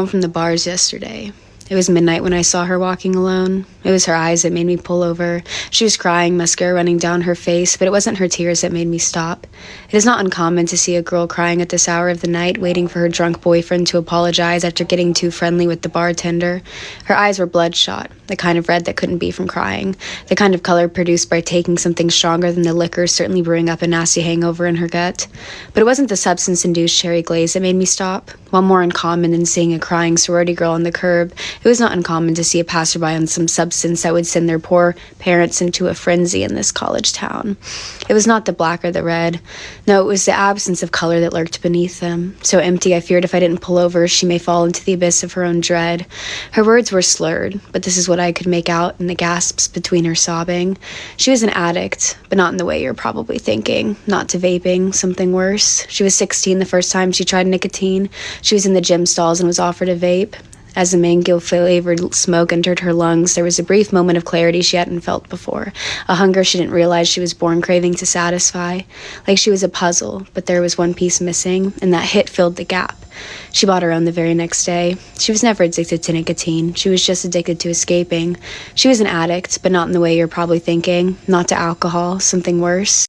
Home from the bars yesterday. It was midnight when I saw her walking alone. It was her eyes that made me pull over. She was crying, mascara running down her face, but it wasn't her tears that made me stop. It is not uncommon to see a girl crying at this hour of the night, waiting for her drunk boyfriend to apologize after getting too friendly with the bartender. Her eyes were bloodshot, the kind of red that couldn't be from crying, the kind of color produced by taking something stronger than the liquor, certainly brewing up a nasty hangover in her gut. But it wasn't the substance-induced cherry glaze that made me stop. While more uncommon than seeing a crying sorority girl on the curb, it was not uncommon to see a passerby on some substance that would send their poor parents into a frenzy in this college town. It was not the black or the red. No, it was the absence of color that lurked beneath them. So empty, I feared if I didn't pull over, she may fall into the abyss of her own dread. Her words were slurred, but this is what I could make out in the gasps between her sobbing. She was an addict, but not in the way you're probably thinking. Not to vaping, something worse. She was 16 the first time she tried nicotine. She was in the gym stalls and was offered a vape. As the mango-flavored smoke entered her lungs, there was a brief moment of clarity she hadn't felt before, a hunger she didn't realize she was born craving to satisfy. Like she was a puzzle, but there was one piece missing, and that hit filled the gap. She bought her own the very next day. She was never addicted to nicotine. She was just addicted to escaping. She was an addict, but not in the way you're probably thinking. Not to alcohol, something worse.